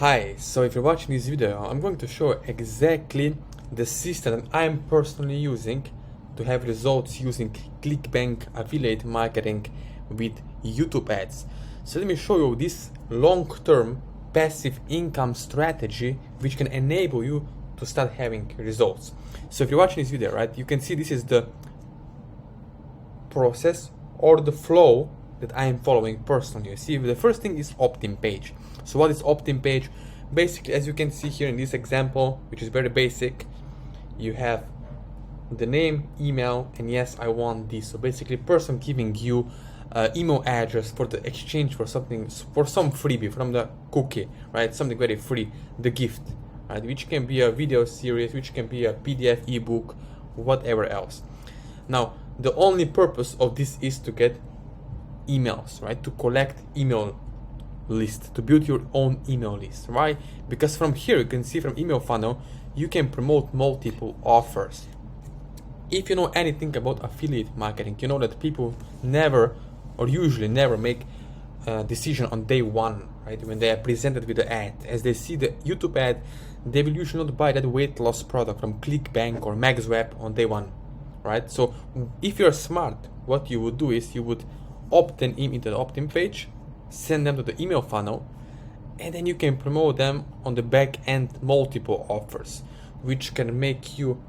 Hi, so if you're watching this video, I'm going to show exactly the system that I'm personally using to have results using ClickBank affiliate marketing with YouTube ads. So let me show you this long-term passive income strategy which can enable you to start having results. So if you're watching this video, right, you can see this is the process or the flow that I am following personally. You see, the first thing is opt-in page. So what is opt-in page? Basically, as you can see here in this example, which is very basic, you have the name, email, and yes, I want this. So basically, person giving you email address for the exchange for something, for some freebie from the cookie, right? Something very free, the gift, right? Which can be a video series, which can be a PDF ebook, whatever else. Now, the only purpose of this is to get emails, right? To collect email list, to build your own email list, right? Because from here you can see from email funnel you can promote multiple offers. If you know anything about affiliate marketing, you know that people never or usually never make a decision on day one, right? When they are presented with the ad, as they see the YouTube ad, they will usually not buy that weight loss product from ClickBank or MaxWeb on day one, right? So if you're smart, what you would do is you would opt them in into the opt-in page, send them to the email funnel, and then you can promote them on the back end multiple offers, which can make you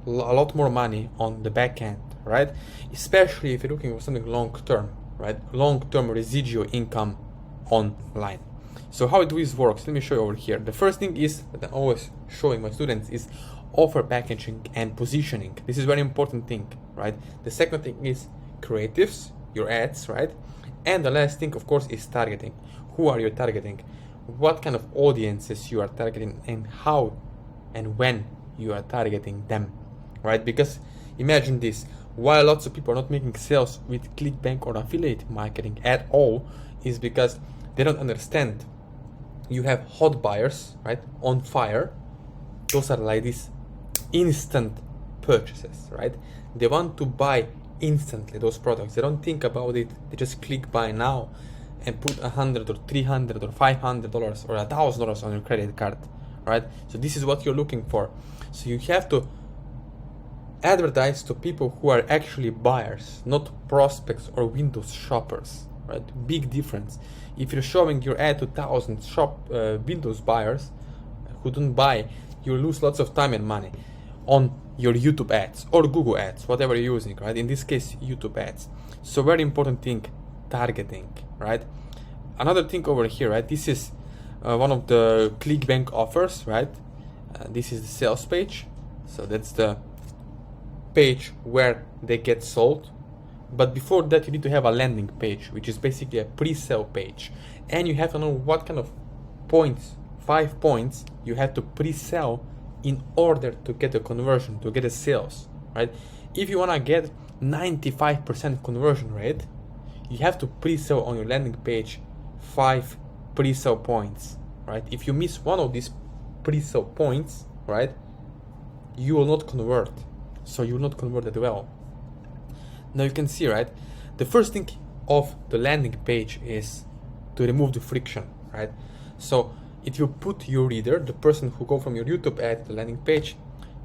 a lot more money on the back end, right? Especially if you're looking for something long term, right? Long term residual income online. So how this works, let me show you over here. The first thing is that I'm always showing my students is offer packaging and positioning. This is very important thing, right? The second thing is creatives, your ads, right? And the last thing, of course, is targeting. Who are you targeting? What kind of audiences you are targeting, and how and when you are targeting them, right? Because imagine this, while lots of people are not making sales with ClickBank or affiliate marketing at all, is because they don't understand. You have hot buyers, right? On fire. Those are like these instant purchases, right? They want to buy instantly those products. They don't think about it. They just click buy now and put $100 or $300 or $500 or $1,000 on your credit card, right? So this is what you're looking for. So you have to advertise to people who are actually buyers, not prospects or Windows shoppers, right? Big difference. If you're showing your ad to 1,000 Windows buyers who don't buy, you lose lots of time and money on your YouTube ads or Google ads, whatever you're using, right? In this case, YouTube ads. So very important thing, targeting, right? Another thing over here, right? This is one of the ClickBank offers, right? This is the sales page. So that's the page where they get sold. But before that, you need to have a landing page, which is basically a pre-sale page. And you have to know what kind of points, 5 points, you have to pre-sell in order to get a conversion, to get a sales, right? If you want to get 95% conversion rate, you have to pre-sell on your landing page 5 pre-sale points, right? If you miss one of these pre-sale points, right, you will not convert. So you will not convert that well. Now you can see, right, the first thing of the landing page is to remove the friction, right? So if you put your reader, the person who go from your YouTube ad to the landing page,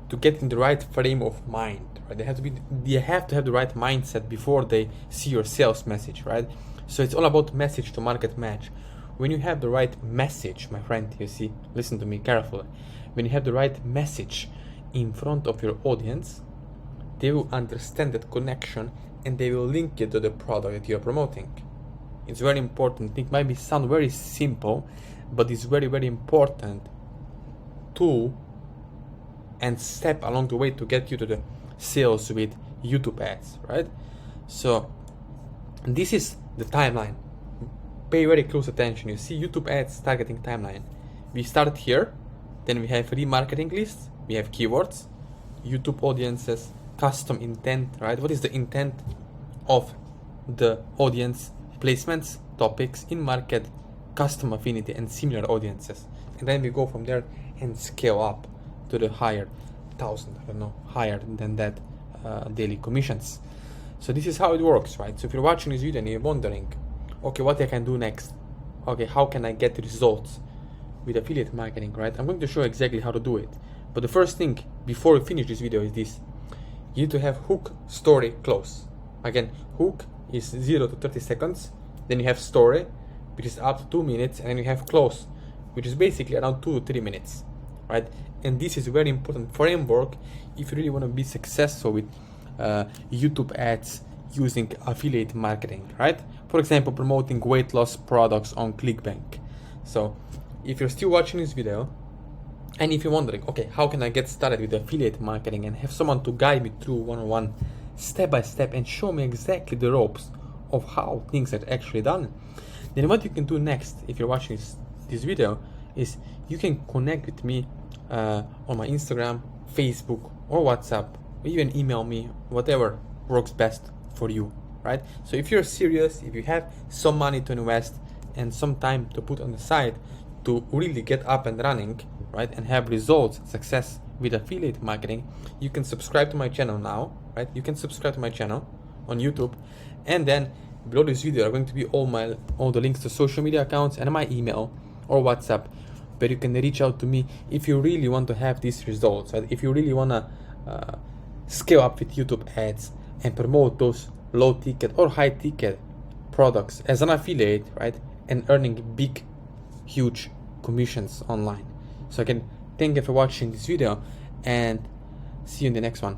to get in the right frame of mind, right? They have to have the right mindset before they see your sales message, right? So it's all about message to market match. When you have the right message, my friend, you see, listen to me carefully. When you have the right message in front of your audience, they will understand that connection and they will link it to the product that you're promoting. It's very important. It might sound very simple, but it's very, very important tool and step along the way to get you to the sales with YouTube ads, right? So this is the timeline. Pay very close attention. You see YouTube ads targeting timeline. We start here, then we have remarketing lists, we have keywords, YouTube audiences, custom intent, right? What is the intent of the audience? Placements, topics, in market, custom affinity, and similar audiences. And then we go from there and scale up to the higher 1,000, I don't know, higher than that daily commissions. So this is how it works, right? So if you're watching this video and you're wondering, okay, what I can do next? Okay, how can I get results? with affiliate marketing, right? I'm going to show exactly how to do it. But the first thing before we finish this video is this. You need to have hook, story, close. Again, hook is 0 to 30 seconds. Then you have story, which is up to 2 minutes. And then you have close, which is basically around 2 to 3 minutes, right? And this is a very important framework if you really want to be successful with YouTube ads using affiliate marketing, right? For example, promoting weight loss products on ClickBank. So if you're still watching this video, and if you're wondering, okay, how can I get started with affiliate marketing and have someone to guide me through one-on-one, step by step, and show me exactly the ropes of how things are actually done, then what you can do next, if you're watching this video, is you can connect with me on my Instagram, Facebook, or WhatsApp, or even email me, whatever works best for you, right? So if you're serious, if you have some money to invest and some time to put on the side to really get up and running, right, and have results, success with affiliate marketing, you can subscribe to my channel now, right? You can subscribe to my channel on YouTube, and then below this video are going to be all the links to social media accounts and my email or WhatsApp, where you can reach out to me if you really want to have these results, right? If you really want to scale up with YouTube ads and promote those low ticket or high ticket products as an affiliate, right, and earning big, huge commissions online. So again, thank you for watching this video, and see you in the next one.